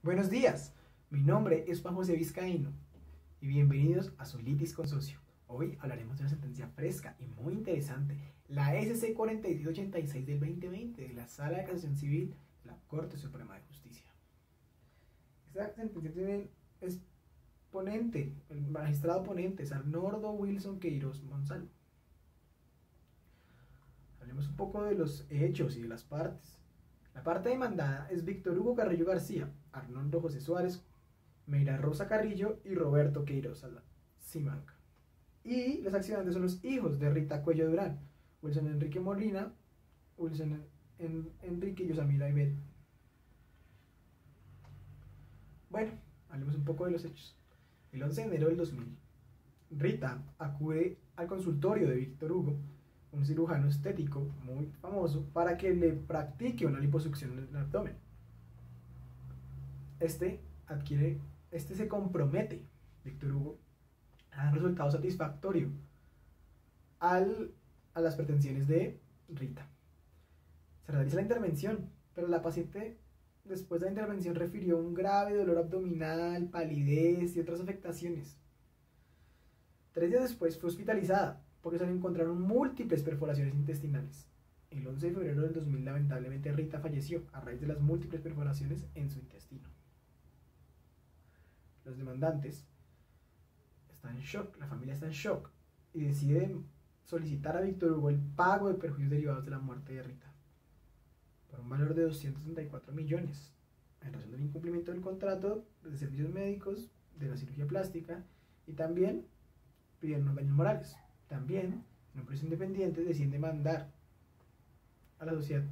Buenos días, mi nombre es Juan José Vizcaíno y bienvenidos a Solitis con Socio. Hoy hablaremos de una sentencia fresca y muy interesante, la SC 4686 del 2020 de la Sala de Casación Civil de la Corte Suprema de Justicia. Esta sentencia tiene ponente, el magistrado ponente es Arnoldo Wilson Queiroz Monsalvo. Hablemos un poco de los hechos y de las partes. La parte demandada es Víctor Hugo Carrillo García, Arnoldo José Suárez, Meira Rosa Carrillo y Roberto Queiroz Simanca. Y los accionantes son los hijos de Rita Cuello Durán, Wilson Enrique Molina, Wilson Enrique Yosamira Ibet. Bueno, hablemos un poco de los hechos. El 11 de enero del 2000, Rita acude al consultorio de Víctor Hugo, un cirujano estético muy famoso, para que le practique una liposucción en el abdomen. Este se compromete, Víctor Hugo, a dar resultado satisfactorio a las pretensiones de Rita. Se realiza la intervención, pero la paciente después de la intervención refirió un grave dolor abdominal, palidez y otras afectaciones. 3 días después fue hospitalizada porque se le encontraron múltiples perforaciones intestinales. El 11 de febrero del 2000, lamentablemente, Rita falleció a raíz de las múltiples perforaciones en su intestino. Los demandantes están en shock, la familia está en shock y deciden solicitar a Víctor Hugo el pago de perjuicios derivados de la muerte de Rita por un valor de 234 millones en razón del incumplimiento del contrato de servicios médicos, de la cirugía plástica, y también pidieron unos daños morales. También, en un proceso independiente, deciden demandar a la Sociedad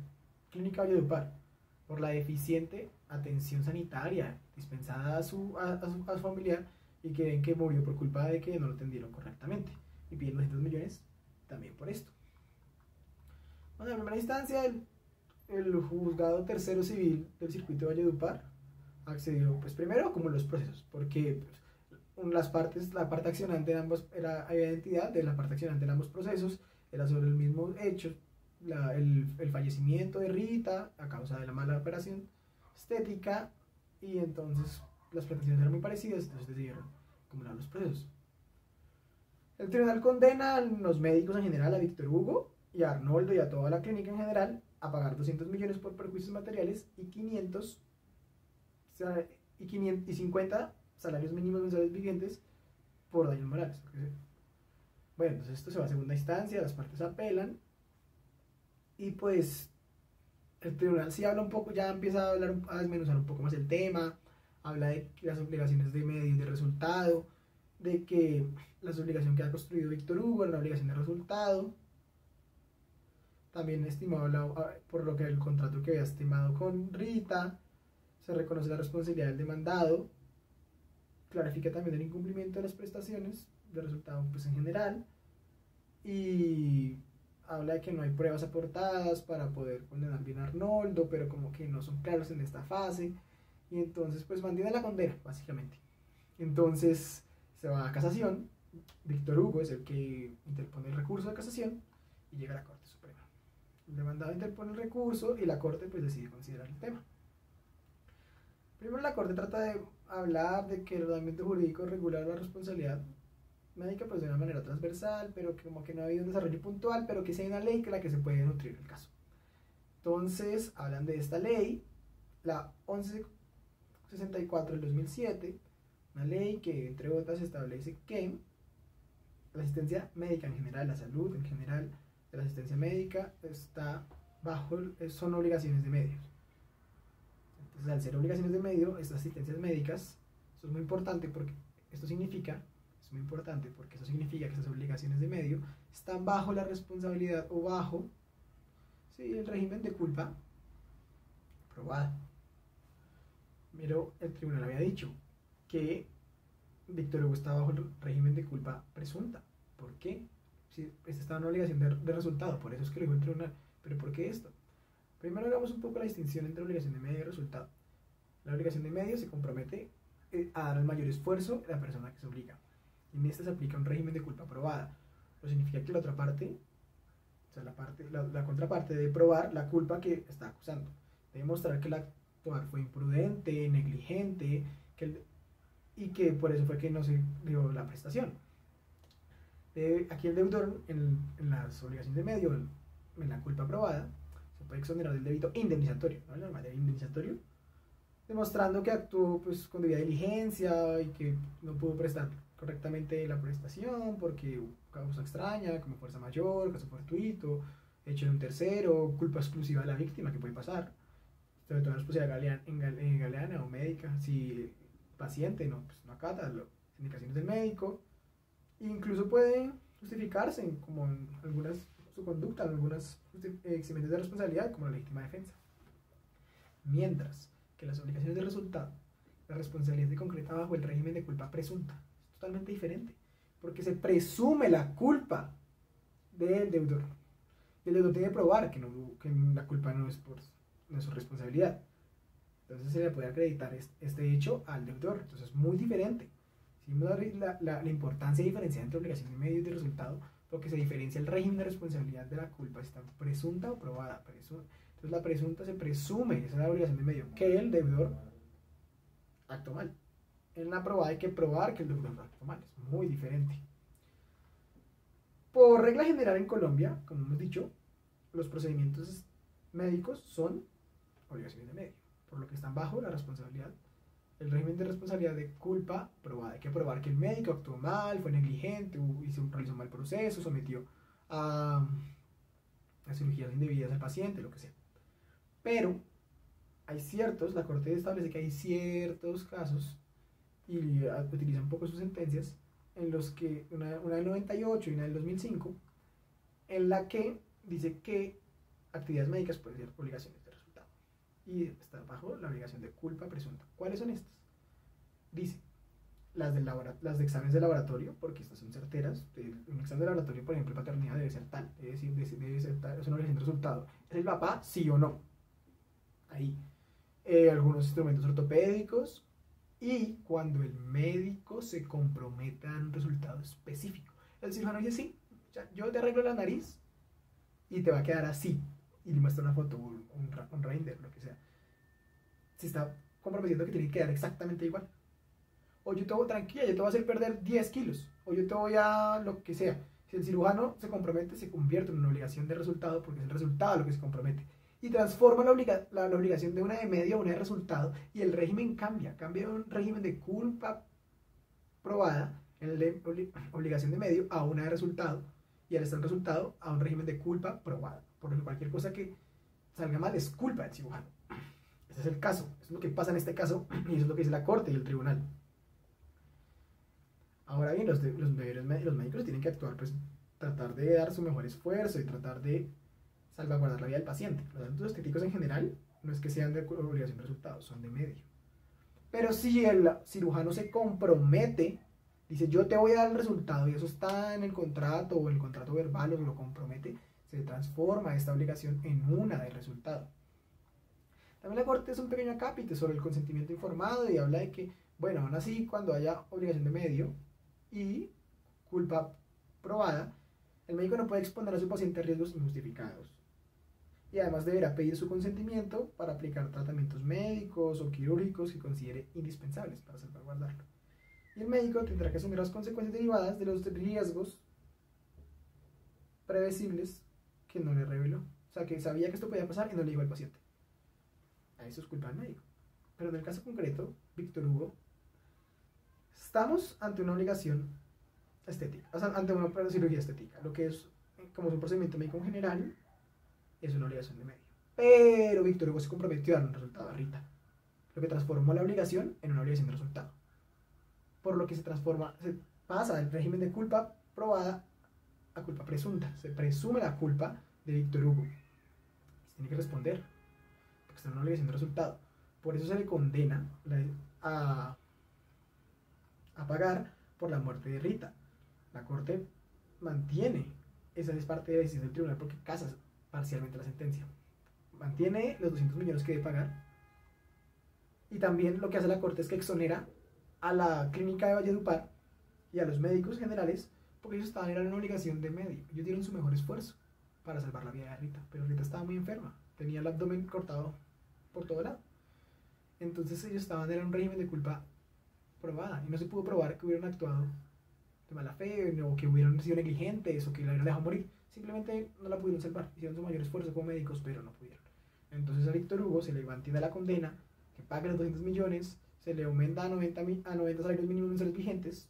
Clínica Valledupar por la deficiente atención sanitaria dispensada a su familiar, y creen que murió por culpa de que no lo atendieron correctamente, y piden 200 millones también por esto. Bueno, en primera instancia, el juzgado tercero civil del circuito de Valledupar accedió, pues primero, como los procesos, porque la parte accionante en ambos, había identidad de la parte accionante en ambos procesos, era sobre el mismo hecho, el fallecimiento de Rita a causa de la mala operación estética, y entonces las pretensiones eran muy parecidas, entonces decidieron acumular los procesos. El tribunal condena a los médicos en general, a Víctor Hugo y a Arnoldo y a toda la clínica en general, a pagar 200 millones por perjuicios materiales y 50 salarios mínimos mensuales vigentes por daños morales. Bueno, entonces esto se va a segunda instancia, las partes apelan, y pues el tribunal sí habla un poco, ya empieza a desmenuzar un poco más el tema, habla de las obligaciones de medio y de resultado, de que las obligaciones que ha construido Víctor Hugo, la obligación de resultado, también estimado por lo que el contrato que había estimado con Rita, se reconoce la responsabilidad del demandado, clarifica también el incumplimiento de las prestaciones de resultado, pues en general, y habla de que no hay pruebas aportadas para poder condenar bien a Arnoldo, pero como que no son claros en esta fase, y entonces pues mantiene la condena, básicamente. Entonces se va a casación, Víctor Hugo es el que interpone el recurso de casación y llega a la Corte Suprema. El demandado interpone el recurso y la Corte pues decide considerar el tema. Primero la Corte trata de hablar de que el ordenamiento jurídico regula la responsabilidad médica pues de una manera transversal, pero que como que no ha habido un desarrollo puntual, pero que sí hay una ley que la que se puede nutrir el caso. Entonces hablan de esta ley, la 1164 del 2007, una ley que entre otras establece que la asistencia médica en general, la salud en general de la asistencia médica está son obligaciones de medios. Entonces, al ser obligaciones de medio, estas asistencias médicas, eso es muy importante porque eso significa que esas obligaciones de medio están bajo la responsabilidad o bajo el régimen de culpa probada. Pero el tribunal había dicho que Víctor Hugo está bajo el régimen de culpa presunta. ¿Por qué? Si esta estaba en una obligación de resultado, por eso es que lo dijo el tribunal. ¿Pero por qué esto? Primero hagamos un poco la distinción entre obligación de medio y resultado. La obligación de medio se compromete a dar el mayor esfuerzo a la persona que se obliga. Y en esta se aplica un régimen de culpa probada. Lo significa que la otra parte, o sea, la contraparte, debe probar la culpa que está acusando. Debe mostrar que el actuar fue imprudente, negligente, que por eso fue que no se dio la prestación. Aquí el deudor, en las obligaciones de medio, en la culpa probada, se puede exonerar del débito indemnizatorio, ¿no? El normal indemnizatorio, demostrando que actuó pues, con debida diligencia y que no pudo prestar correctamente la prestación porque hubo causa extraña, como fuerza mayor, caso fortuito, hecho de un tercero, culpa exclusiva de la víctima, que puede pasar, sobre todo en responsabilidad galeana o médica, si el paciente no acata las indicaciones del médico. Incluso puede justificarse como en su conducta, en algunas eximientes de responsabilidad, como la legítima defensa. Mientras que las obligaciones de resultado, la responsabilidad se concreta bajo el régimen de culpa presunta. Es totalmente diferente, porque se presume la culpa del deudor. Y el deudor tiene que probar que la culpa no es su responsabilidad. Entonces se le puede acreditar este hecho al deudor. Entonces es muy diferente. Si vemos la importancia de diferenciar entre obligación de medio y de resultado, porque se diferencia el régimen de responsabilidad de la culpa, si está presunta o probada. Entonces la presunta se presume, esa es la obligación de medio, que el deudor actuó mal. En la probada hay que probar que el deudor actuó mal, es muy diferente. Por regla general en Colombia, como hemos dicho, los procedimientos médicos son obligaciones de medio, por lo que están bajo la responsabilidad, el régimen de responsabilidad de culpa probada. Hay que probar que el médico actuó mal, fue negligente, realizó un mal proceso, sometió a cirugías indebidas al paciente, lo que sea. Pero la Corte establece que hay ciertos casos, y utiliza un poco sus sentencias, en los que una del 98 y una del 2005, en la que dice que actividades médicas pueden ser obligaciones de resultado y está bajo la obligación de culpa presunta. ¿Cuáles son estas? Dice las de exámenes de laboratorio, porque estas son certeras. Un examen de laboratorio, por ejemplo, paternidad debe ser tal, es decir, debe ser tal, es una obligación de resultado. ¿Es el papá? Sí o no. Ahí. Algunos instrumentos ortopédicos, y cuando el médico se comprometa a un resultado específico. El cirujano dice, sí, yo te arreglo la nariz y te va a quedar así, y le muestra una foto, un render, lo que sea. Se está comprometiendo que tiene que quedar exactamente igual. O yo te voy, tranquila, yo te voy a hacer perder 10 kilos, o yo te voy a lo que sea. Si el cirujano se compromete, se convierte en una obligación de resultado, porque es el resultado lo que se compromete. Y transforma la obligación de una de medio a una de resultado, y el régimen cambia de un régimen de culpa probada, en el de obligación de medio, a una de resultado, y al estar en resultado a un régimen de culpa probada, porque cualquier cosa que salga mal es culpa del cirujano. Ese es el caso, eso es lo que pasa en este caso, y eso es lo que dice la Corte y el tribunal. Ahora bien, los médicos tienen que actuar, pues tratar de dar su mejor esfuerzo y tratar de salvaguardar la vida del paciente. Los asuntos estéticos en general no es que sean de obligación de resultados, son de medio. Pero si el cirujano se compromete, dice yo te voy a dar el resultado, y eso está en el contrato o en el contrato verbal, o lo compromete, se transforma esta obligación en una de resultado. También la Corte es un pequeño acápite sobre el consentimiento informado, y habla de que, bueno, aún así, cuando haya obligación de medio y culpa probada, el médico no puede exponer a su paciente a riesgos injustificados. Y además deberá pedir su consentimiento para aplicar tratamientos médicos o quirúrgicos que considere indispensables para salvaguardarlo. Y el médico tendrá que asumir las consecuencias derivadas de los riesgos previsibles que no le reveló. O sea, que sabía que esto podía pasar y no le dijo al paciente. A eso es culpa del médico. Pero en el caso concreto, Víctor Hugo, estamos ante una obligación estética, o sea, ante una cirugía estética, lo que es, como es un procedimiento médico en general, es una obligación de medio. Pero Víctor Hugo se comprometió a dar un resultado a Rita, lo que transformó la obligación en una obligación de resultado. Por lo que se pasa del régimen de culpa probada a culpa presunta. Se presume la culpa de Víctor Hugo. Se tiene que responder, porque está en una obligación de resultado. Por eso se le condena a pagar por la muerte de Rita. La Corte mantiene, esa es parte de la decisión del tribunal, porque casa parcialmente la sentencia. Mantiene los 200 millones que debe pagar, y también lo que hace la Corte es que exonera a la clínica de Valledupar y a los médicos generales, porque ellos eran en una obligación de medio. Ellos dieron su mejor esfuerzo para salvar la vida de Rita, pero Rita estaba muy enferma, tenía el abdomen cortado por todo lado. Entonces ellos estaban en un régimen de culpa probada. Y no se pudo probar que hubieran actuado de mala fe, o que hubieran sido negligentes, o que la hubieran dejado morir. Simplemente no la pudieron salvar. Hicieron su mayor esfuerzo como médicos, pero no pudieron. Entonces a Víctor Hugo se le mantiene la condena, que pague los 200 millones, se le aumenta a 90 salarios mínimos mensuales vigentes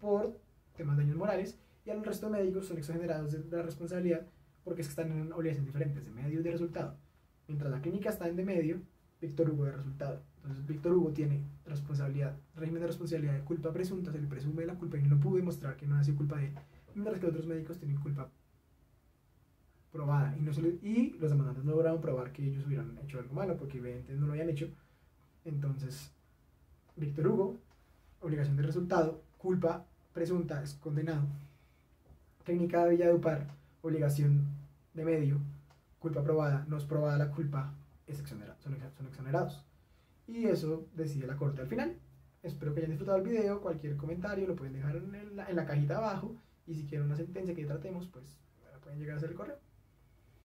por temas de daños morales, y al resto de médicos son exonerados de la responsabilidad porque es que están en obligaciones diferentes, de medio y de resultado. Mientras la clínica está en de medio, Víctor Hugo de resultado. Entonces Víctor Hugo tiene responsabilidad, régimen de responsabilidad de culpa presunta, se le presume la culpa y no pudo demostrar que no ha sido culpa de él, mientras que otros médicos tienen culpa probada y los demandantes no lograron probar que ellos hubieran hecho algo malo porque evidentemente no lo habían hecho. Entonces Víctor Hugo, obligación de resultado, culpa presunta, es condenado. Clínica de Valledupar, obligación de medio, culpa probada, no es probada la culpa, son exonerados. Y eso decide la corte al final. Espero que hayan disfrutado el video. Cualquier comentario lo pueden dejar en la cajita abajo. Y si quieren una sentencia que tratemos, pues pueden llegar a hacer el correo.